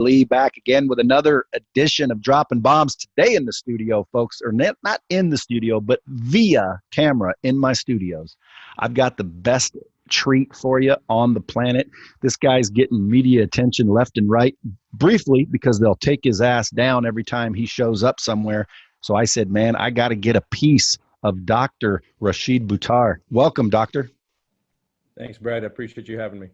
Lee back again with another edition of Dropping Bombs. Today in the studio, folks, or not in the studio, but via camera in my studios. I've got the best treat for you on the planet. This guy's getting media attention left and right, briefly, because they'll take his ass down every time he shows up somewhere. So I said, man, I got to get a piece of Dr. Rashid Buttar. Welcome, doctor. Thanks, Brad. I appreciate you having me.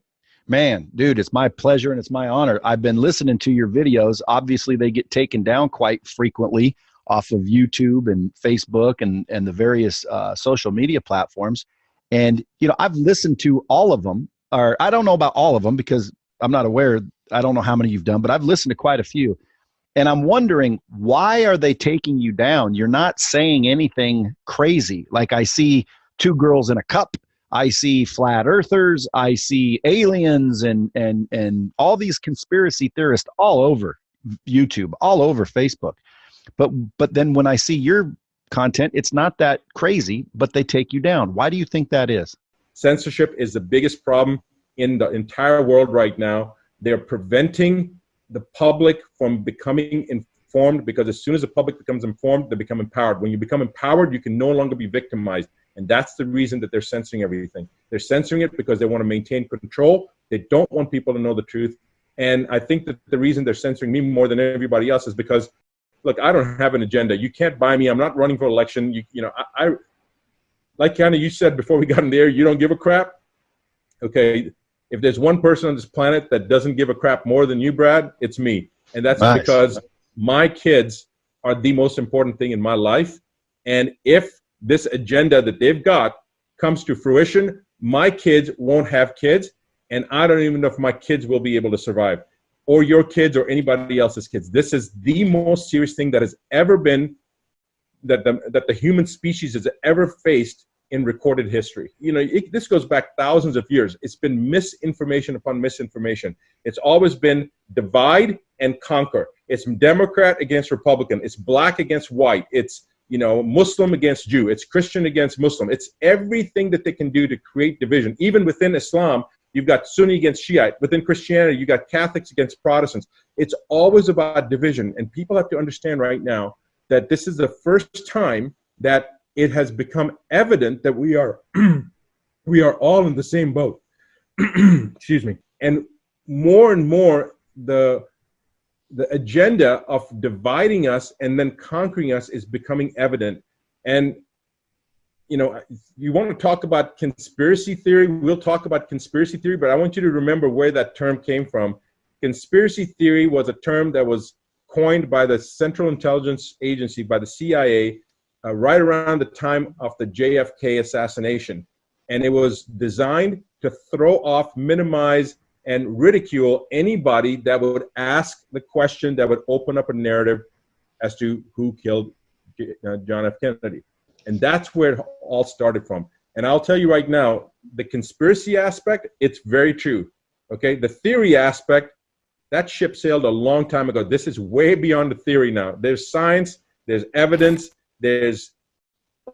Man, dude, it's my pleasure and it's my honor. I've been listening to your videos. Obviously, they get taken down quite frequently off of YouTube and Facebook and the various social media platforms. And, you know, I've listened to all of them, or I don't know about all of them because I'm not aware. I don't know how many you've done, but I've listened to quite a few. And I'm wondering, why are they taking you down? You're not saying anything crazy. Like I see two girls in a cup. I see flat earthers, I see aliens and all these conspiracy theorists all over YouTube, all over Facebook. But then when I see your content, it's not that crazy, but they take you down. Why do you think that is? Censorship is the biggest problem in the entire world right now. They're preventing the public from becoming informed, because as soon as the public becomes informed, they become empowered. When you become empowered, you can no longer be victimized. And that's the reason that they're censoring everything. They're censoring it because they want to maintain control. They don't want people to know the truth. And I think that the reason they're censoring me more than everybody else is because, look, I don't have an agenda. You can't buy me. I'm not running for election. You know, I like kind of you said before we got in there, you don't give a crap. Okay, if there's one person on this planet that doesn't give a crap more than you, Brad, it's me. And that's nice. Because my kids are the most important thing in my life. And if this agenda that they've got comes to fruition, my kids won't have kids, and I don't even know if my kids will be able to survive, or your kids or anybody else's kids. This is the most serious thing that has ever been, that the human species has ever faced in recorded history. You know, this goes back thousands of years. It's been misinformation upon misinformation. It's always been divide and conquer. It's Democrat against Republican. It's black against white. It's, you know, Muslim against Jew. It's Christian against Muslim. It's everything that they can do to create division. Even within Islam, you've got Sunni against Shiite. Within Christianity, you got Catholics against Protestants. It's always about division. And people have to understand right now that this is the first time that it has become evident that we are all in the same boat. Excuse me. And more, the agenda of dividing us and then conquering us is becoming evident. And, you know, you want to talk about conspiracy theory, we'll talk about conspiracy theory, but I want you to remember where that term came from. Conspiracy theory was a term that was coined by the Central Intelligence Agency, by the CIA, right around the time of the JFK assassination. And it was designed to throw off, minimize, and ridicule anybody that would ask the question that would open up a narrative as to who killed John F. Kennedy. And that's where it all started from. And I'll tell you right now, the conspiracy aspect, it's very true. Okay, the theory aspect, that ship sailed a long time ago. This is way beyond the theory now. There's science, there's evidence, there's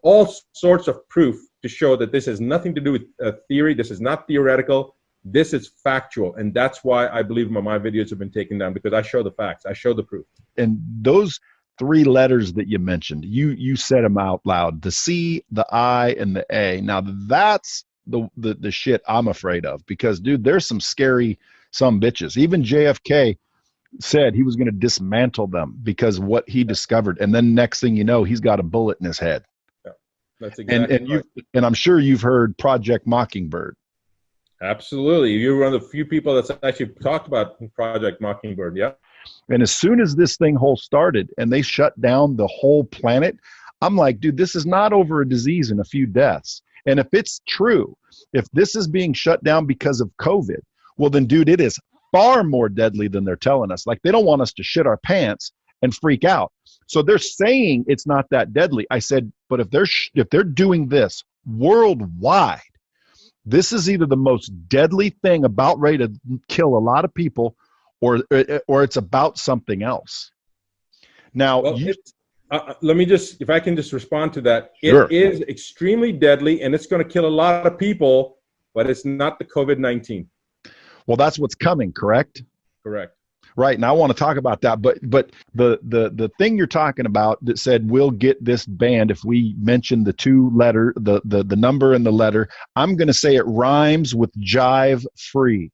all sorts of proof to show that this has nothing to do with theory. This is not theoretical. This is factual, and that's why I believe my videos have been taken down, because I show the facts, I show the proof. And those three letters that you mentioned, you said them out loud: the C, the I, and the A. Now that's the shit I'm afraid of, because dude, there's some scary bitches. Even JFK said he was going to dismantle them because what he discovered, and then next thing you know, he's got a bullet in his head. Yeah, that's exactly right. And I'm sure you've heard Project Mockingbird. Absolutely. You're one of the few people that's actually talked about Project Mockingbird, yeah? And as soon as this thing whole started and they shut down the whole planet, I'm like, dude, this is not over a disease and a few deaths. And if it's true, if this is being shut down because of COVID, well then, dude, it is far more deadly than they're telling us. Like, they don't want us to shit our pants and freak out. So they're saying it's not that deadly. I said, but if they're doing this worldwide, this is either the most deadly thing about ready to kill a lot of people, or it's about something else. Now, well, let me just, if I can just respond to that. Sure. It is extremely deadly, and it's going to kill a lot of people, but it's not the COVID-19. Well, that's what's coming, correct? Correct. Right, and I want to talk about that, but the thing you're talking about that said we'll get this banned if we mention the two letter, the number and the letter, I'm going to say it rhymes with jive free.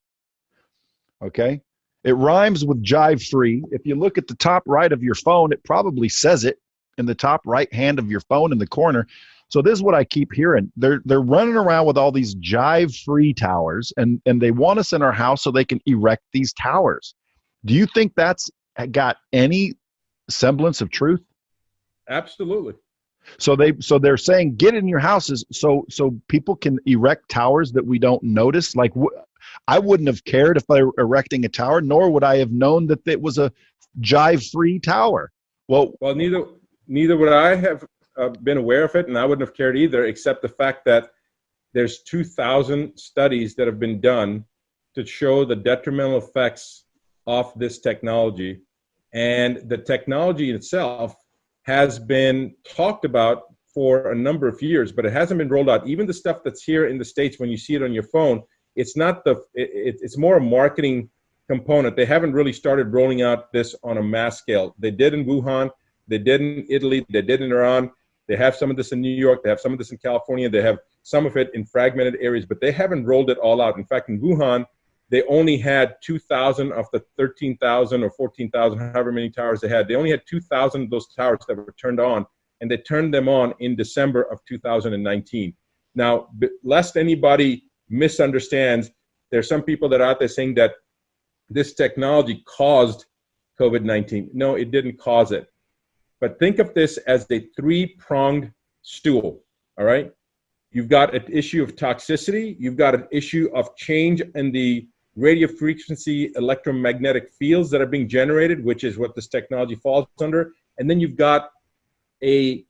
Okay, it rhymes with jive free. If you look at the top right of your phone, it probably says it in the top right hand of your phone in the corner. So this is what I keep hearing. They're running around with all these jive free towers, and they want us in our house so they can erect these towers. Do you think that's got any semblance of truth? Absolutely. So they're saying get in your houses so people can erect towers that we don't notice. Like I wouldn't have cared if they were erecting a tower, nor would I have known that it was a jive-free tower. Well, neither would I have been aware of it, and I wouldn't have cared either, except the fact that there's 2,000 studies that have been done to show the detrimental effects of this technology, and the technology itself has been talked about for a number of years, but it hasn't been rolled out. Even the stuff that's here in the States, when you see it on your phone, it's not it's more a marketing component. They haven't really started rolling out this on a mass scale. They did in Wuhan, they did in Italy, they did in Iran. They have some of this in New York, they have some of this in California, they have some of it in fragmented areas, but they haven't rolled it all out. In fact, in Wuhan, they only had 2,000 of the 13,000 or 14,000, however many towers they had. They only had 2,000 of those towers that were turned on, and they turned them on in December of 2019. Now, lest anybody misunderstands, there's some people that are out there saying that this technology caused COVID-19. No, it didn't cause it. But think of this as a three-pronged stool, all right? You've got an issue of toxicity, you've got an issue of change in the radio frequency electromagnetic fields that are being generated, which is what this technology falls under. And then you've got a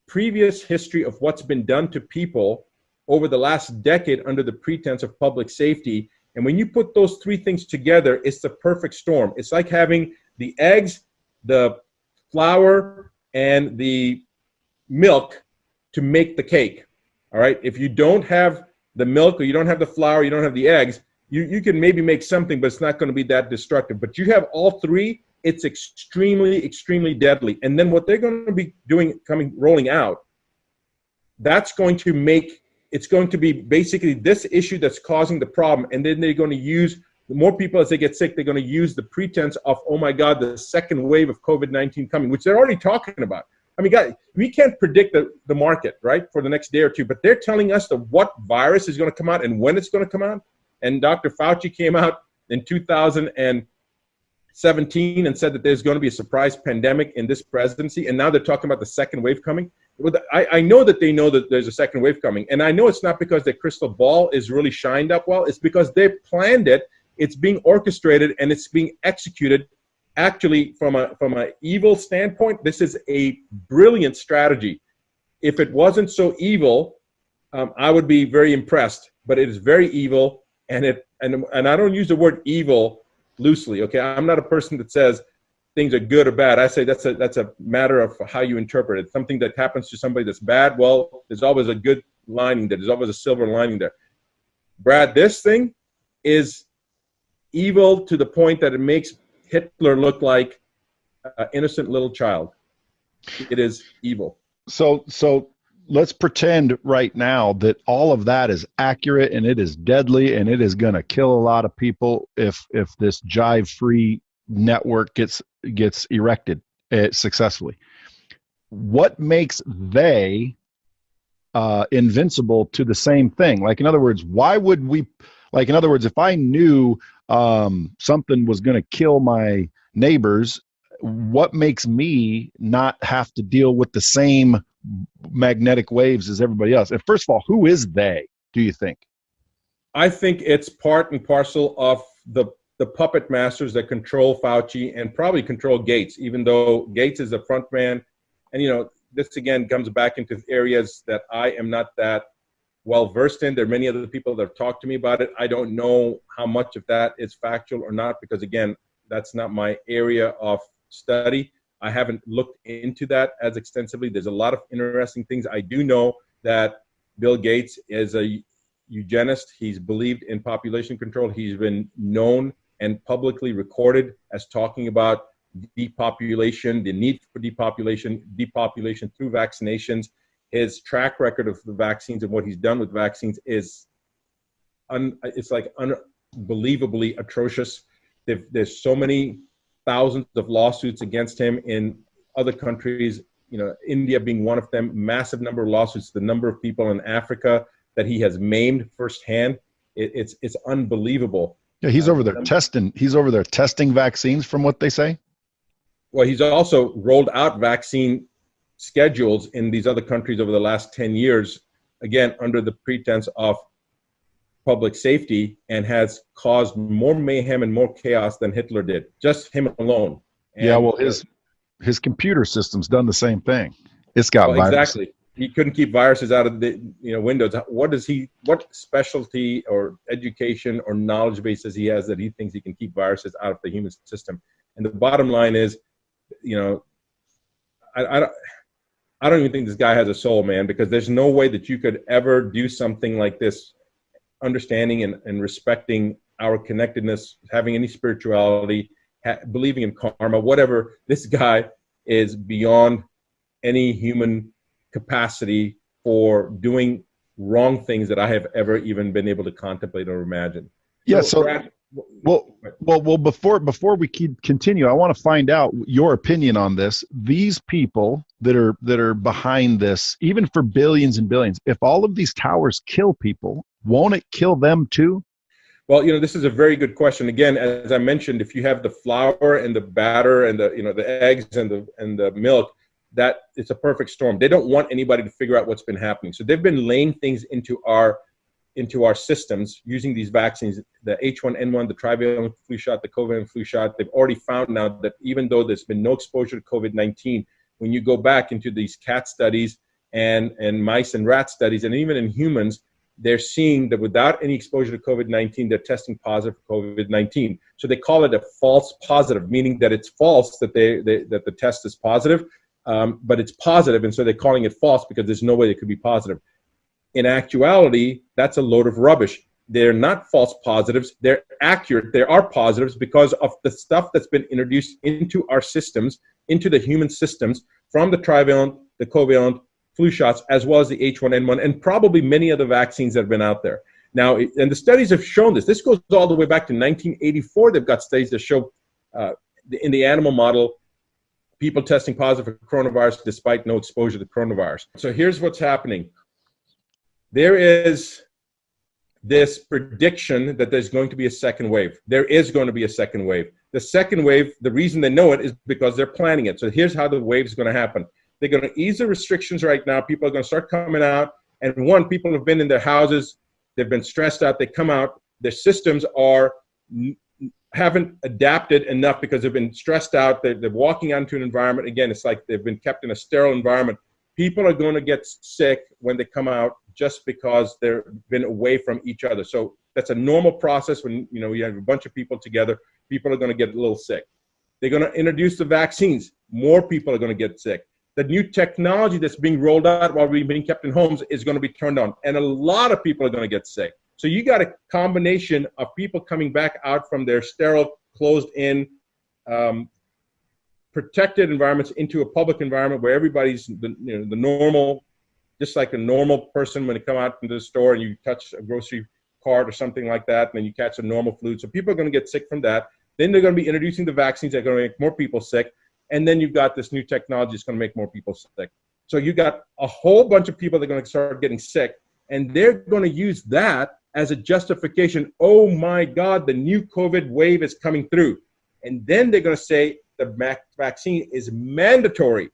previous history of what's been done to people over the last decade under the pretense of public safety. And when you put those three things together, it's the perfect storm. It's like having the eggs, the flour, and the milk to make the cake. All right. If you don't have the milk, or you don't have the flour, you don't have the eggs, you can maybe make something, but it's not going to be that destructive. But you have all three, it's extremely, extremely deadly. And then what they're going to be doing, rolling out, that's going to make, it's going to be basically this issue that's causing the problem. And then they're going to use, the more people as they get sick, they're going to use the pretense of, oh my God, the second wave of COVID-19 coming, which they're already talking about. I mean, guys, we can't predict the market, right, for the next day or two, but they're telling us what virus is going to come out and when it's going to come out. And Dr. Fauci came out in 2017 and said that there's going to be a surprise pandemic in this presidency. And now they're talking about the second wave coming. I know that they know that there's a second wave coming. And I know it's not because their crystal ball is really shined up well. It's because they planned it. It's being orchestrated and it's being executed. Actually, from a evil standpoint, this is a brilliant strategy. If it wasn't so evil, I would be very impressed. But it is very evil, and I don't use the word evil loosely. Okay, I'm not a person that says things are good or bad. I say that's a matter of how you interpret it. Something that happens to somebody that's bad, well, there's always a good lining there. There's always a silver lining there. Brad, this thing is evil to the point that it makes Hitler looked like an innocent little child. It is evil. So let's pretend right now that all of that is accurate and it is deadly and it is going to kill a lot of people if this jive-free network gets erected successfully. What makes they invincible to the same thing? Like, in other words, why would we? Like, in other words, if I knew something was going to kill my neighbors, what makes me not have to deal with the same magnetic waves as everybody else? And first of all, who is they, do you think? I think it's part and parcel of the puppet masters that control Fauci and probably control Gates, even though Gates is the front man. And, you know, this again comes back into areas that I am not that well versed in. There are many other people that have talked to me about it. I don't know how much of that is factual or not, because again, that's not my area of study. I haven't looked into that as extensively. There's a lot of interesting things. I do know that Bill Gates is a eugenist. He's believed in population control. He's been known and publicly recorded as talking about depopulation, the need for depopulation through vaccinations. His track record of the vaccines and what he's done with vaccines is it's like unbelievably atrocious. There's so many thousands of lawsuits against him in other countries, you know, India being one of them, massive number of lawsuits, the number of people in Africa that he has maimed firsthand. It's unbelievable. Yeah, he's over there testing. He's over there testing vaccines, from what they say. Well, he's also rolled out vaccine schedules in these other countries over the last 10 years, again, under the pretense of public safety, and has caused more mayhem and more chaos than Hitler did, just him alone. And, yeah, well, his computer system's done the same thing. It's got viruses. Exactly. He couldn't keep viruses out of the Windows. What specialty or education or knowledge base does he has that he thinks he can keep viruses out of the human system? And the bottom line is, you know, I don't even think this guy has a soul, man, because there's no way that you could ever do something like this, understanding and respecting our connectedness, having any spirituality, believing in karma, whatever. This guy is beyond any human capacity for doing wrong things that I have ever even been able to contemplate or imagine. Yeah. So, Brad, well, before we continue, I want to find out your opinion on this. These people that are behind this, even for billions and billions, if all of these towers kill people, won't it kill them too? Well, you know, this is a very good question. Again, as I mentioned, if you have the flour and the batter and the eggs and the milk, that it's a perfect storm. They don't want anybody to figure out what's been happening. So they've been laying things into our systems using these vaccines, the H1N1, the trivalent flu shot, the covalent flu shot. They've already found now that even though there's been no exposure to COVID-19, when you go back into these cat studies and mice and rat studies, and even in humans, they're seeing that without any exposure to COVID-19, they're testing positive for COVID-19. So they call it a false positive, meaning that it's false that that the test is positive, but it's positive, and so they're calling it false because there's no way it could be positive. In actuality, that's a load of rubbish. They're not false positives. They're accurate. There are positives because of the stuff that's been introduced into our systems, into the human systems, from the trivalent, the covalent flu shots, as well as the H1N1, and probably many other vaccines that have been out there. Now, and the studies have shown this. This goes all the way back to 1984. They've got studies that show in the animal model, people testing positive for coronavirus despite no exposure to coronavirus. So here's what's happening. There is this prediction that there's going to be a second wave. There is going to be a second wave. The second wave, the reason they know it is because they're planning it. So here's how the wave is going to happen. They're going to ease the restrictions right now. People are going to start coming out. And one, people have been in their houses. They've been stressed out. They come out. Their systems haven't adapted enough because they've been stressed out. They're walking out into an environment. Again, it's like they've been kept in a sterile environment. People are going to get sick when they come out just because they've been away from each other. So that's a normal process when you have a bunch of people together. People are going to get a little sick. They're going to introduce the vaccines. More people are going to get sick. The new technology that's being rolled out while we're being kept in homes is going to be turned on. And a lot of people are going to get sick. So you got a combination of people coming back out from their sterile, closed-in, protected environments into a public environment where everybody's the normal, just like a normal person when they come out into the store and you touch a grocery cart or something like that, and then you catch a normal flu. So people are going to get sick from that. Then they're going to be introducing the vaccines that are going to make more people sick. And then you've got this new technology that's going to make more people sick. So you got a whole bunch of people that are going to start getting sick, and they're going to use that as a justification. Oh my God, the new COVID wave is coming through. And then they're going to say the vaccine is mandatory.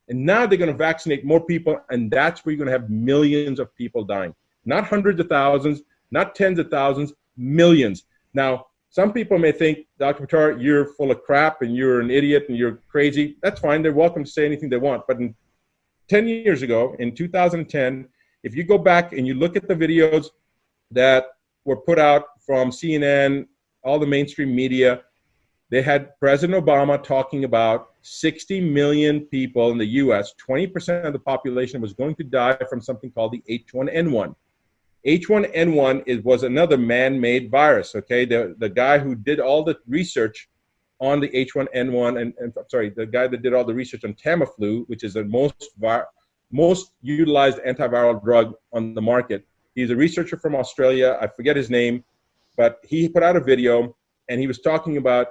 And now they're going to vaccinate more people, and that's where you're going to have millions of people dying. Not hundreds of thousands, not tens of thousands, millions. Now, some people may think, Dr. Buttar, you're full of crap and you're an idiot and you're crazy. That's fine. They're welcome to say anything they want. But 10 years ago, in 2010, if you go back and you look at the videos that were put out from CNN, all the mainstream media, they had President Obama talking about 60 million people in the US, 20% of the population was going to die from something called the H1N1. H1N1 was another man-made virus, okay? The guy who did all the research on the H1N1, and I'm sorry, the guy that did all the research on Tamiflu, which is the most utilized antiviral drug on the market. He's a researcher from Australia. I forget his name, but he put out a video, and he was talking about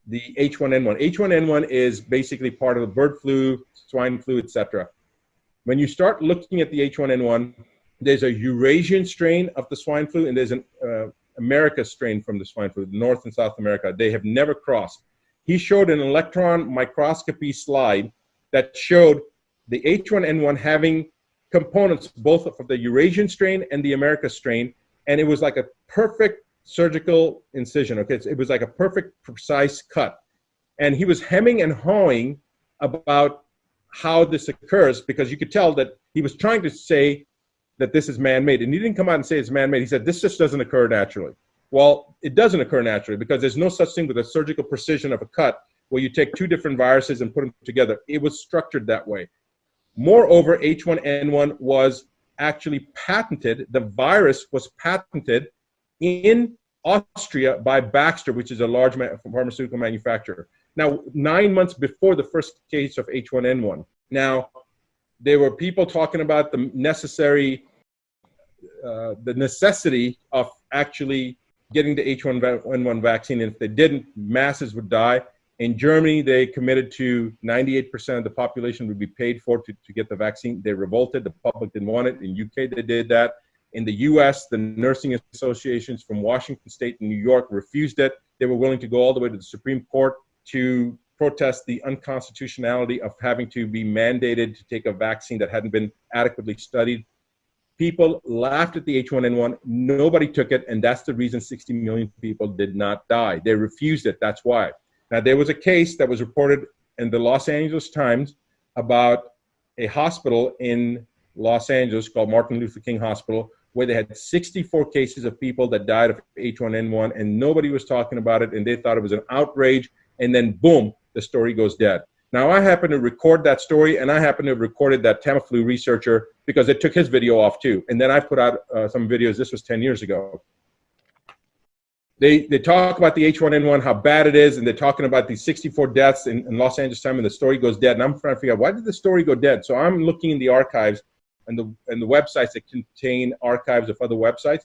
the H1N1. H1N1 is basically part of the bird flu, swine flu, etc. When you start looking at the H1N1, there's a Eurasian strain of the swine flu, and there's an America strain from the swine flu, North and South America. They have never crossed. He showed an electron microscopy slide that showed the H1N1 having components both of the Eurasian strain and the America strain, and it was like a perfect surgical incision, okay? It was like a perfect, precise cut. And he was hemming and hawing about how this occurs, because you could tell that he was trying to say that this is man-made, and he didn't come out and say it's man-made. He said this just doesn't occur naturally. Well, it doesn't occur naturally, because there's no such thing with a surgical precision of a cut where you take two different viruses and put them together. It was structured that way. Moreover, H1N1 was actually patented. The virus was patented in Austria by Baxter, which is a large pharmaceutical manufacturer. Now, 9 months before the first case of H1N1. Now, there were people talking about the necessity of actually getting the H1N1 vaccine, and if they didn't, masses would die. In Germany, they committed to 98% of the population would be paid for to get the vaccine. They revolted. The public didn't want it. In UK, they did that. In the US, the nursing associations from Washington State and New York refused it. They were willing to go all the way to the Supreme Court to protest the unconstitutionality of having to be mandated to take a vaccine that hadn't been adequately studied. People laughed at the H1N1. Nobody took it, and that's the reason 60 million people did not die. They refused it. That's why. Now, there was a case that was reported in the Los Angeles Times about a hospital in Los Angeles called Martin Luther King Hospital, where they had 64 cases of people that died of H1N1, and nobody was talking about it, and they thought it was an outrage, and then boom, the story goes dead. Now, I happen to record that story, and I happen to have recorded that Tamiflu researcher because it took his video off too. And then I put out some videos. This was 10 years ago. They talk about the H1N1, how bad it is, and they're talking about these 64 deaths in Los Angeles Times, and the story goes dead. And I'm trying to figure out, why did the story go dead? So I'm looking in the archives and the websites that contain archives of other websites.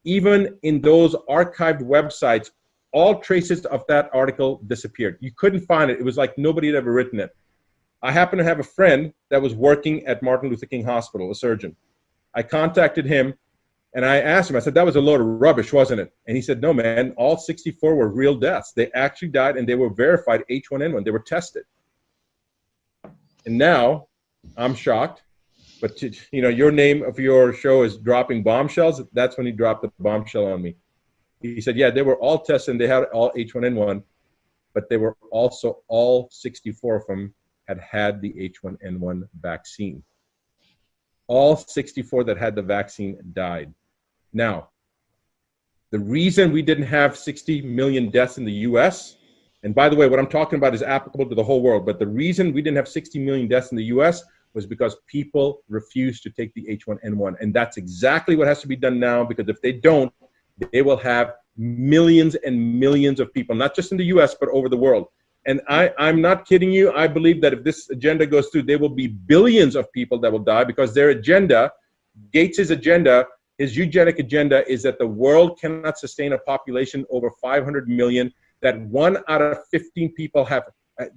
Even in those archived websites, all traces of that article disappeared. You couldn't find it. It was like nobody had ever written it. I happen to have a friend that was working at Martin Luther King Hospital, a surgeon. I contacted him, and I asked him, I said, that was a load of rubbish, wasn't it? And he said, no, man, all 64 were real deaths. They actually died, and they were verified H1N1. They were tested. And now I'm shocked. But, you know, your name of your show is Dropping Bombshells. That's when he dropped the bombshell on me. He said, yeah, they were all tested, and they had all H1N1, but they were also, all 64 of them had the H1N1 vaccine. All 64 that had the vaccine died. Now, the reason we didn't have 60 million deaths in the US, and by the way, what I'm talking about is applicable to the whole world, but the reason we didn't have 60 million deaths in the US was because people refused to take the H1N1. And that's exactly what has to be done now, because if they don't, they will have millions and millions of people, not just in the US, but over the world. And I'm not kidding you. I believe that if this agenda goes through, there will be billions of people that will die, because their agenda, Gates's agenda, his eugenic agenda, is that the world cannot sustain a population over 500 million, that 1 out of 15 people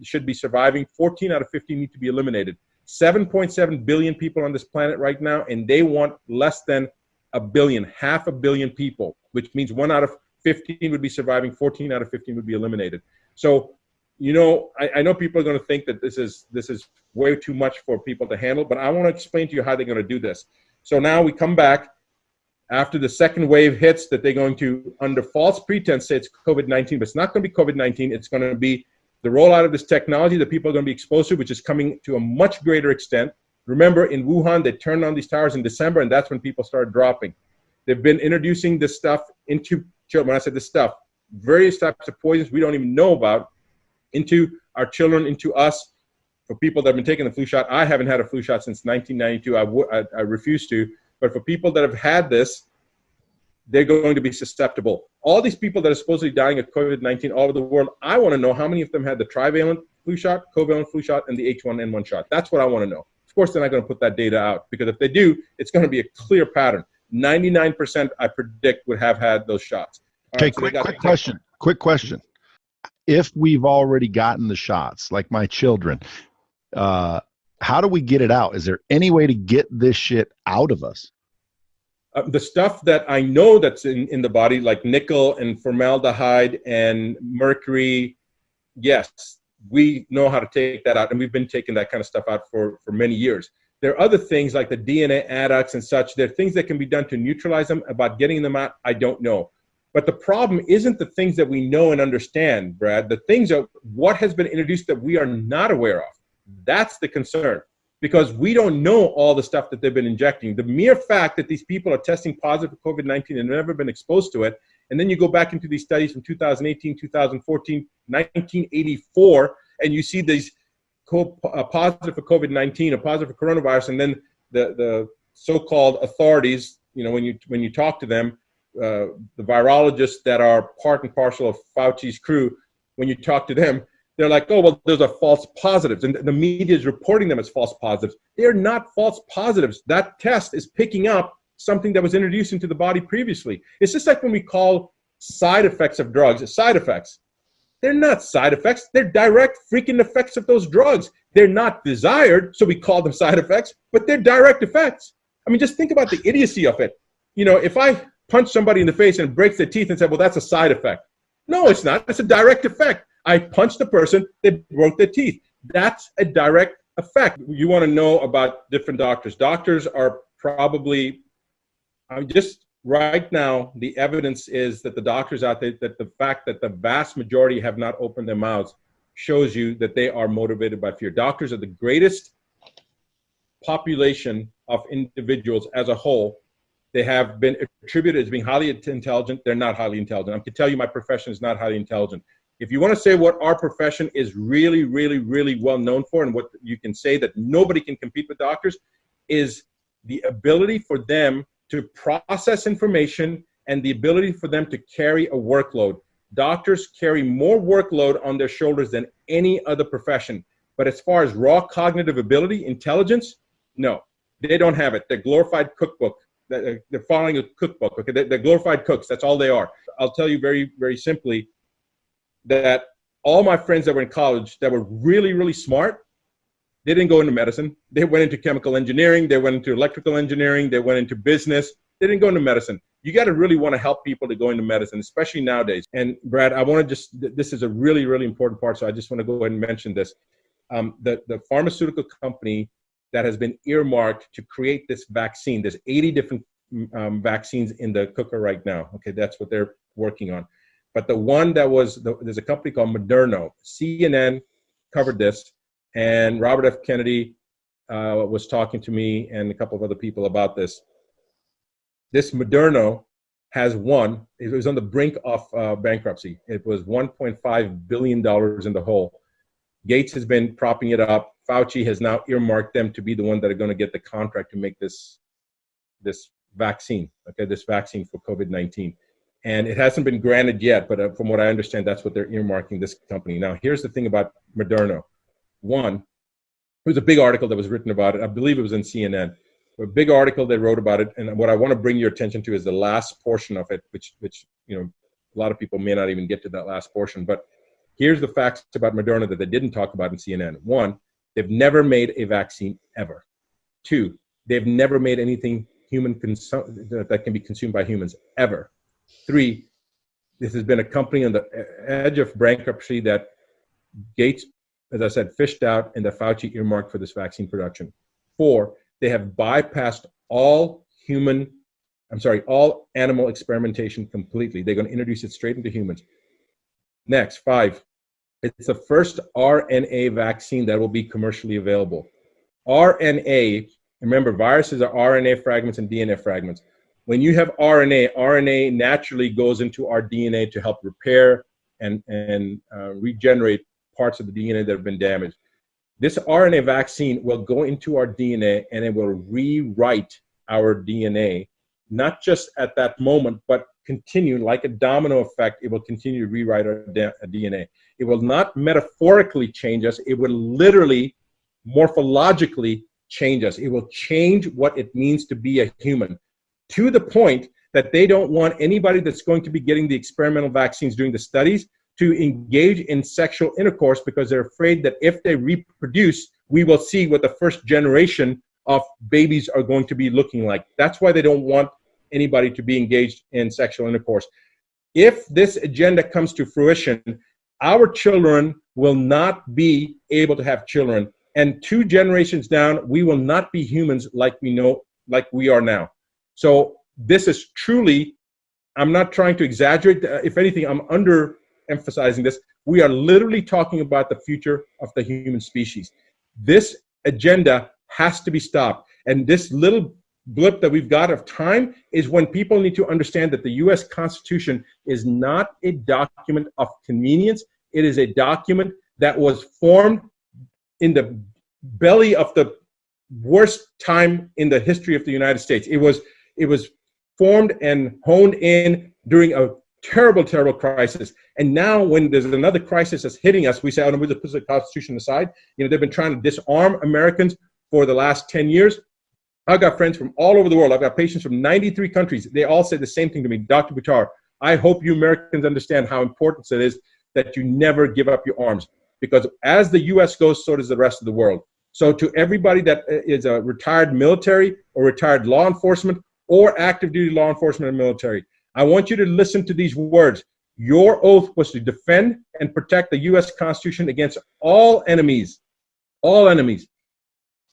should be surviving, 14 out of 15 need to be eliminated. 7.7 billion people on this planet right now, and they want less than a billion, half a billion people, which means 1 out of 15 would be surviving, 14 out of 15 would be eliminated. So, you know, I know people are going to think that this is way too much for people to handle, but I want to explain to you how they're going to do this. So now we come back after the second wave hits, that they're going to, under false pretense, say it's COVID-19, but it's not going to be COVID-19. It's going to be the rollout of this technology that people are going to be exposed to, which is coming to a much greater extent. Remember, in Wuhan, they turned on these towers in December, and that's when people started dropping. They've been introducing this stuff into children. When I said this stuff, various types of poisons we don't even know about, into our children, into us. For people that have been taking the flu shot, I haven't had a flu shot since 1992. I refuse to. But for people that have had this, they're going to be susceptible. All these people that are supposedly dying of COVID-19 all over the world, I want to know how many of them had the trivalent flu shot, covalent flu shot, and the H1N1 shot. That's what I want to know. Of course, they're not going to put that data out, because if they do, it's going to be a clear pattern. 99%, I predict, would have had those shots. Okay, quick question. If we've already gotten the shots, like my children, how do we get it out? Is there any way to get this shit out of us? The stuff that I know that's in the body, like nickel and formaldehyde and mercury, yes, we know how to take that out, and we've been taking that kind of stuff out for many years. There are other things like the DNA adducts and such. There are things that can be done to neutralize them. About getting them out, I don't know. But the problem isn't the things that we know and understand, Brad. The things are what has been introduced that we are not aware of. That's the concern, because we don't know all the stuff that they've been injecting. The mere fact that these people are testing positive for COVID-19 and never been exposed to it, and then you go back into these studies from 2018, 2014, 1984, and you see these positive for COVID-19 or positive for coronavirus, and then the so-called authorities, you know, when you talk to them, the virologists that are part and parcel of Fauci's crew, when you talk to them, they're like, oh, well, those are false positives. And the media is reporting them as false positives. They're not false positives. That test is picking up something that was introduced into the body previously. It's just like when we call side effects of drugs side effects. They're not side effects. They're direct freaking effects of those drugs. They're not desired, so we call them side effects, but they're direct effects. I mean, just think about the idiocy of it. You know, if I punch somebody in the face and it breaks their teeth and say, well, that's a side effect. No, it's not. It's a direct effect. I punched the person, they broke their teeth. That's a direct effect. You want to know about different doctors. Doctors are probably, just right now, the evidence is that the doctors out there, that the fact that the vast majority have not opened their mouths shows you that they are motivated by fear. Doctors are the greatest population of individuals as a whole. They have been attributed as being highly intelligent. They're not highly intelligent. I can tell you my profession is not highly intelligent. If you want to say what our profession is really, really, really well known for, and what you can say that nobody can compete with doctors, is the ability for them to process information and the ability for them to carry a workload. Doctors carry more workload on their shoulders than any other profession. But as far as raw cognitive ability, intelligence, no, they don't have it. They're glorified cookbook. They're following a cookbook. Okay, they're glorified cooks. That's all they are. I'll tell you very, very simply that all my friends that were in college that were really, really smart, they didn't go into medicine. They went into chemical engineering. They went into electrical engineering. They went into business. They didn't go into medicine. You got to really want to help people to go into medicine, especially nowadays. And Brad, I want to this is a really, really important part, so I just want to go ahead and mention this. The pharmaceutical company that has been earmarked to create this vaccine, there's 80 different vaccines in the cooker right now. Okay, that's what they're working on. But the one that was, there's a company called Moderna. CNN covered this, and Robert F. Kennedy was talking to me and a couple of other people about this. This Moderna has won. It was on the brink of bankruptcy. It was $1.5 billion in the hole. Gates has been propping it up. Fauci has now earmarked them to be the one that are going to get the contract to make this vaccine, okay, this vaccine for COVID-19. And it hasn't been granted yet, but from what I understand, that's what they're earmarking this company. Now, here's the thing about Moderna. One, there was a big article that was written about it. I believe it was in CNN. A big article they wrote about it. And what I want to bring your attention to is the last portion of it, which you know, a lot of people may not even get to that last portion. But here's the facts about Moderna that they didn't talk about in CNN. One, they've never made a vaccine ever. Two, they've never made anything that can be consumed by humans ever. Three, this has been a company on the edge of bankruptcy that Gates, as I said, fished out and that Fauci earmarked for this vaccine production. Four, they have bypassed all animal experimentation completely. They're going to introduce it straight into humans. Next, five, it's the first RNA vaccine that will be commercially available. RNA, remember, viruses are RNA fragments and DNA fragments. When you have RNA naturally goes into our DNA to help repair and regenerate parts of the DNA that have been damaged. This RNA vaccine will go into our DNA and it will rewrite our DNA, not just at that moment, but continue like a domino effect. It will continue to rewrite our DNA. It will not metaphorically change us. It will literally, morphologically change us. It will change what it means to be a human, to the point that they don't want anybody that's going to be getting the experimental vaccines during the studies to engage in sexual intercourse, because they're afraid that if they reproduce, we will see what the first generation of babies are going to be looking like. That's why they don't want anybody to be engaged in sexual intercourse. If this agenda comes to fruition, our children will not be able to have children. And 2 generations down, we will not be humans like we know, like we are now. So this is truly, I'm not trying to exaggerate. If anything, I'm underemphasizing this. We are literally talking about the future of the human species. This agenda has to be stopped. And this little blip that we've got of time is when people need to understand that the US Constitution is not a document of convenience. It is a document that was formed in the belly of the worst time in the history of the United States. It was formed and honed in during a terrible, terrible crisis. And now when there's another crisis that's hitting us, we say, oh, no, we'll just put the Constitution aside. You know, they've been trying to disarm Americans for the last 10 years. I've got friends from all over the world. I've got patients from 93 countries. They all say the same thing to me, Dr. Buttar, I hope you Americans understand how important it is that you never give up your arms. Because as the US goes, so does the rest of the world. So to everybody that is a retired military or retired law enforcement or active duty law enforcement and military, I want you to listen to these words. Your oath was to defend and protect the US Constitution against all enemies,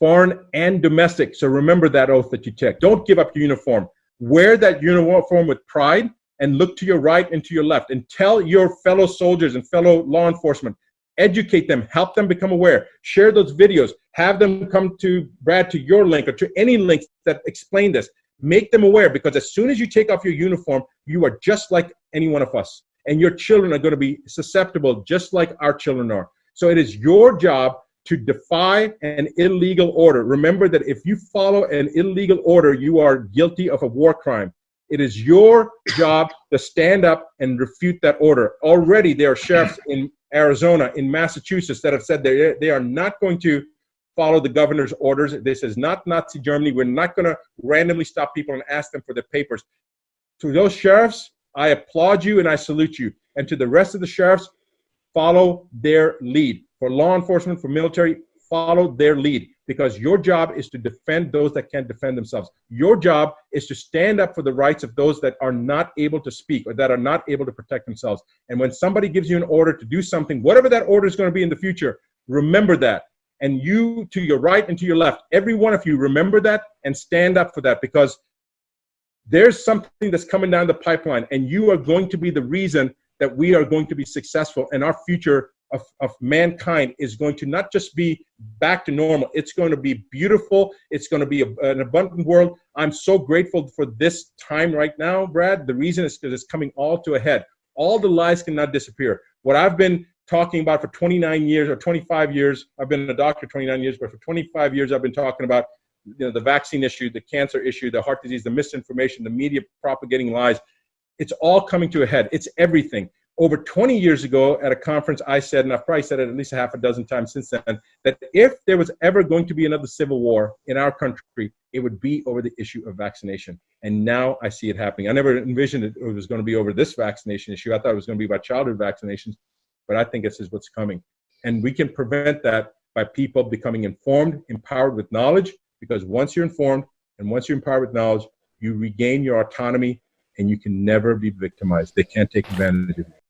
foreign and domestic. So remember that oath that you take. Don't give up your uniform. Wear that uniform with pride and look to your right and to your left and tell your fellow soldiers and fellow law enforcement, educate them, help them become aware, share those videos, have them come to Brad, to your link or to any links that explain this. Make them aware, because as soon as you take off your uniform, you are just like any one of us. And your children are going to be susceptible just like our children are. So it is your job to defy an illegal order. Remember that if you follow an illegal order, you are guilty of a war crime. It is your job to stand up and refute that order. Already there are sheriffs in Arizona, in Massachusetts that have said they are not going to follow the governor's orders. This is not Nazi Germany. We're not going to randomly stop people and ask them for their papers. To those sheriffs, I applaud you and I salute you. And to the rest of the sheriffs, follow their lead. For law enforcement, for military, follow their lead, because your job is to defend those that can't defend themselves. Your job is to stand up for the rights of those that are not able to speak or that are not able to protect themselves. And when somebody gives you an order to do something, whatever that order is going to be in the future, remember that. And you, to your right and to your left, every one of you, remember that and stand up for that, because there's something that's coming down the pipeline, and you are going to be the reason that we are going to be successful, and our future of mankind is going to not just be back to normal. It's going to be beautiful. It's going to be an abundant world. I'm so grateful for this time right now, Brad. The reason is because it's coming all to a head. All the lies cannot disappear. What I've been talking about for 29 years or 25 years, I've been a doctor 29 years, but for 25 years I've been talking about, you know, the vaccine issue, the cancer issue, the heart disease, the misinformation, the media propagating lies. It's all coming to a head. It's everything. Over 20 years ago at a conference, I said, and I've probably said it at least a half a dozen times since then, that if there was ever going to be another civil war in our country, it would be over the issue of vaccination. And now I see it happening. I never envisioned it was going to be over this vaccination issue. I thought it was going to be about childhood vaccinations, but I think this is what's coming. And we can prevent that by people becoming informed, empowered with knowledge, because once you're informed and once you're empowered with knowledge, you regain your autonomy and you can never be victimized. They can't take advantage of you.